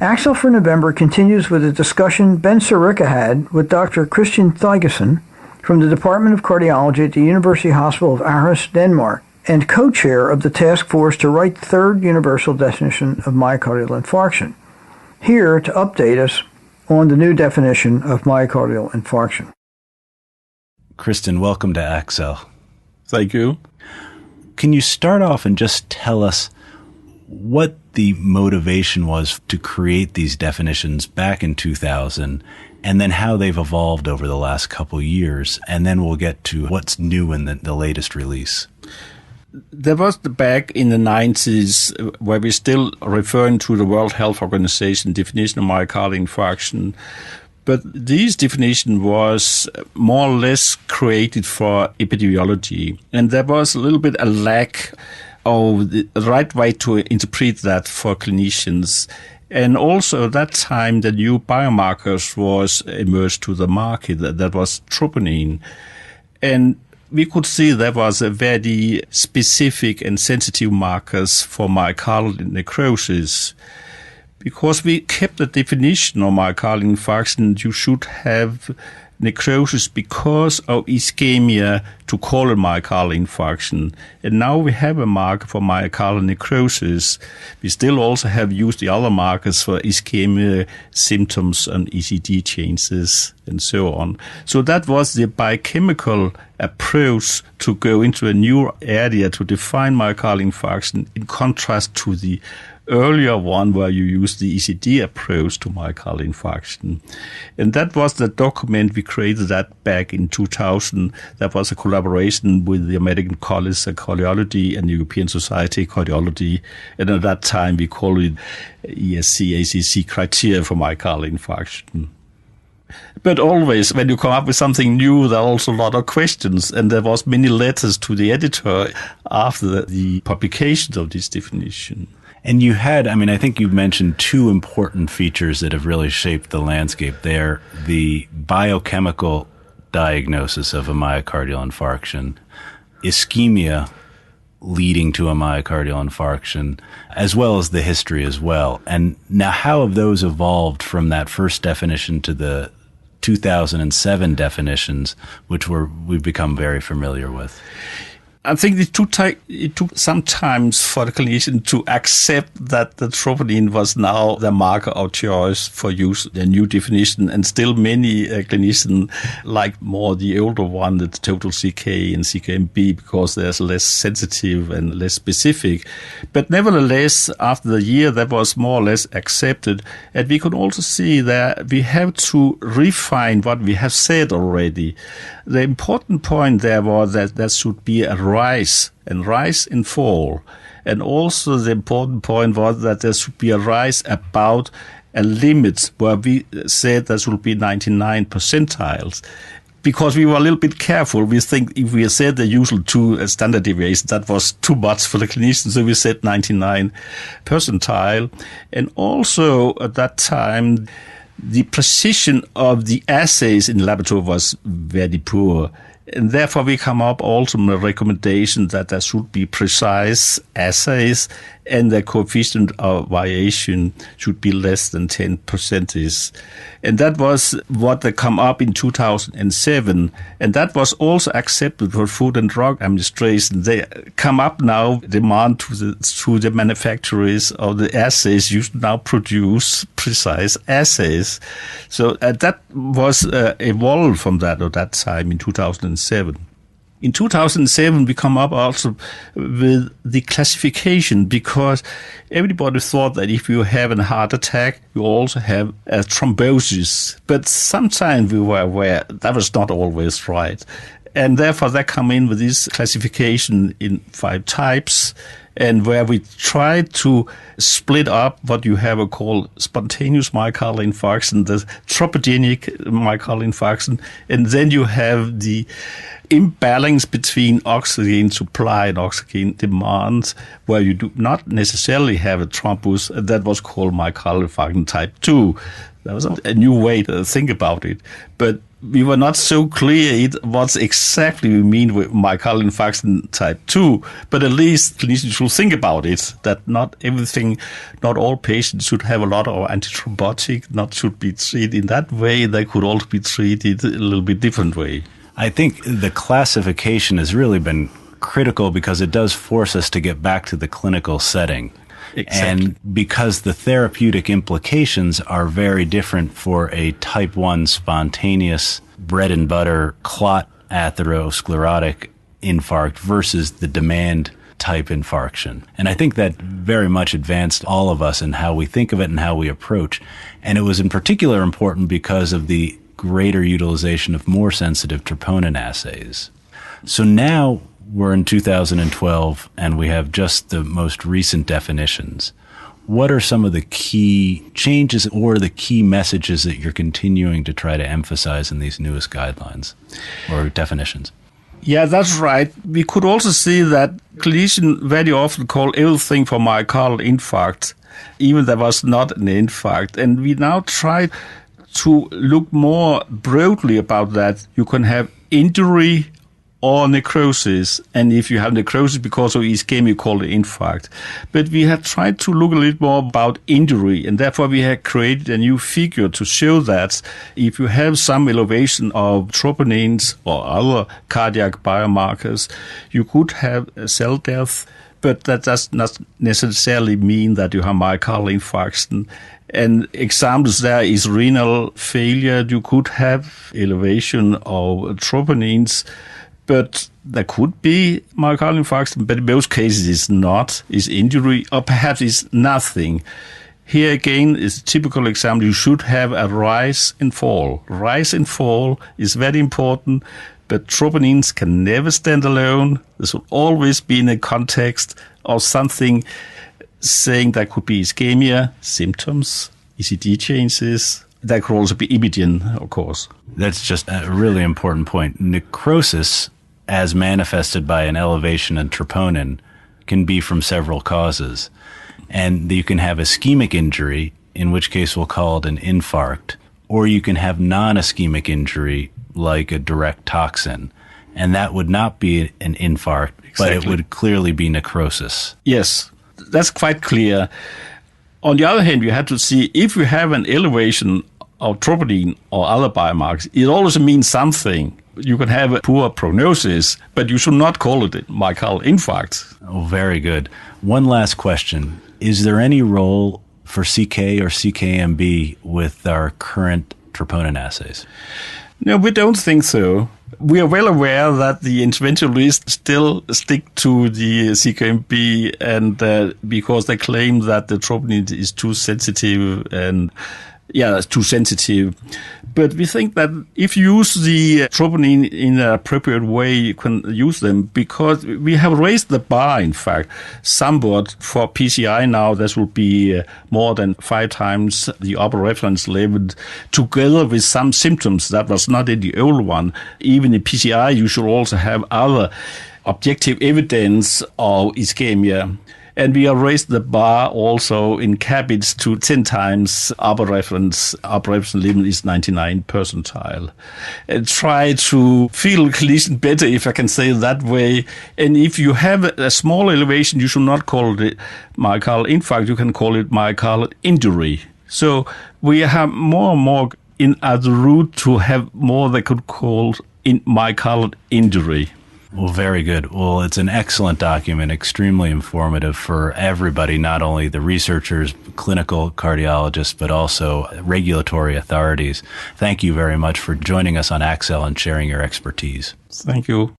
ACCEL for November continues with a discussion Ben Scirica had with Dr. Kristian Thygesen from the Department of Cardiology at the University Hospital of Aarhus, Denmark, and co-chair of the task force to write the third universal definition of myocardial infarction. Here to update us on the new definition of myocardial infarction. Kristian, welcome to ACCEL. Thank you. Can you start off and just tell us what the motivation was to create these definitions back in 2000, and then how they've evolved over the last couple years, and then we'll get to what's new in the latest release. There was back in the 90s where we're still referring to the World Health Organization definition of myocardial infarction, but this definition was more or less created for epidemiology, and there was a little bit a lack of the right way to interpret that for clinicians. And also at that time, the new biomarkers was emerged to the market. That was troponin. And we could see there was a very specific and sensitive markers for myocardial necrosis. Because we kept the definition of myocardial infarction, you should have necrosis because of ischemia to call it myocardial infarction. And now we have a marker for myocardial necrosis. We still also have used the other markers for ischemia symptoms and ECG changes and so on. So that was the biochemical approach to go into a new area to define myocardial infarction in contrast to the earlier one where you used the ECG approach to myocardial infarction. And that was the document, we created that back in 2000. That was a collaboration with the American College of Cardiology and the European Society of Cardiology. And at that time, we called it ESC, ACCEL criteria for myocardial infarction. But always, when you come up with something new, there are also a lot of questions. And there was many letters to the editor after the publication of this definition. And you had, I think you mentioned two important features that have really shaped the landscape there. The biochemical diagnosis of a myocardial infarction, ischemia leading to a myocardial infarction, as well as the history as well. And now how have those evolved from that first definition to the 2007 definitions, which we've become very familiar with? I think it took some time for the clinician to accept that the troponin was now the marker of choice for use, the new definition, and still many clinicians like more the older one, the total CK and CKMB, because there's less sensitive and less specific. But nevertheless, after the year, that was more or less accepted. And we could also see that we have to refine what we have said already. The important point there was that there should be a rise and fall. And also the important point was that there should be a rise about a limit where we said there should be 99 percentiles. Because we were a little bit careful. We think if we said the usual 2 standard deviations, that was too much for the clinician. So we said 99 percentile. And also at that time, the precision of the assays in the laboratory was very poor. And therefore, we come up also with a recommendation that there should be precise assays and the coefficient of variation should be less than 10%. And that was what they come up in 2007. And that was also accepted for Food and Drug Administration. They come up now, demand to the manufacturers of the assays, you should now produce precise assays. So that was evolved from that at that time in 2007. In 2007, we come up also with the classification because everybody thought that if you have a heart attack, you also have a thrombosis. But sometimes we were aware that was not always right. And therefore, they come in with this classification in 5 types, and where we try to split up what you have called spontaneous myocardial infarction, the tropogenic myocardial infarction, and then you have the imbalance between oxygen supply and oxygen demand, where you do not necessarily have a thrombus. That was called myocardial infarction type 2. That was a new way to think about it. But we were not so clear what exactly we mean with myocardial infarction type 2, but at least clinicians should think about it, that not all patients should have a lot of antithrombotic, not should be treated in that way. They could also be treated a little bit different way. I think the classification has really been critical because it does force us to get back to the clinical setting. Exactly. And because the therapeutic implications are very different for a type 1 spontaneous bread and butter clot atherosclerotic infarct versus the demand type infarction. And I think that very much advanced all of us in how we think of it and how we approach. And it was in particular important because of the greater utilization of more sensitive troponin assays. So now we're in 2012 and we have just the most recent definitions. What are some of the key changes or the key messages that you're continuing to try to emphasize in these newest guidelines or definitions? Yeah, that's right. We could also see that clinicians very often call everything for myocardial infarct, even there was not an infarct. And we now try to look more broadly about that. You can have injury or necrosis, and if you have necrosis because of ischemia, you call it infarct. But we have tried to look a little more about injury, and therefore we have created a new figure to show that if you have some elevation of troponins or other cardiac biomarkers, you could have a cell death, but that does not necessarily mean that you have myocardial infarction. And examples there is renal failure. You could have elevation of troponins, but there could be myocardial infarction, but in most cases it's not, it's injury, or perhaps it's nothing. Here again is a typical example. You should have a rise and fall. Rise and fall is very important, but troponins can never stand alone. This should always be in a context of something saying that could be ischemia, symptoms, ECG changes. That could also be imaging, of course. That's just a really important point. Necrosis, as manifested by an elevation in troponin, can be from several causes. And you can have ischemic injury, in which case we'll call it an infarct, or you can have non-ischemic injury like a direct toxin. And that would not be an infarct, exactly, but it would clearly be necrosis. Yes, that's quite clear. On the other hand, you have to see if you have an elevation of troponin or other biomarkers, it also means something. You can have a poor prognosis, but you should not call it myocardial infarct. Oh, very good. One last question. Is there any role for CK or CKMB with our current troponin assays? No, we don't think so. We are well aware that the interventionalists still stick to the CKMB and because they claim that the troponin is too sensitive and it's too sensitive. But we think that if you use the troponin in an appropriate way, you can use them because we have raised the bar, in fact, somewhat. For PCI now, this will be more than 5 times the upper reference level together with some symptoms that was not in the old one. Even in PCI, you should also have other objective evidence of ischemia. And we have raised the bar also in CABITS to 10 times upper reference limit is 99 percentile. And try to feel clinician better, if I can say it that way. And if you have a small elevation, you should not call it myocardial infarct, you can call it myocardial injury. So we have more and more in the route to have more they could call myocardial injury. Well, very good. Well, it's an excellent document, extremely informative for everybody, not only the researchers, clinical cardiologists, but also regulatory authorities. Thank you very much for joining us on ACCEL and sharing your expertise. Thank you.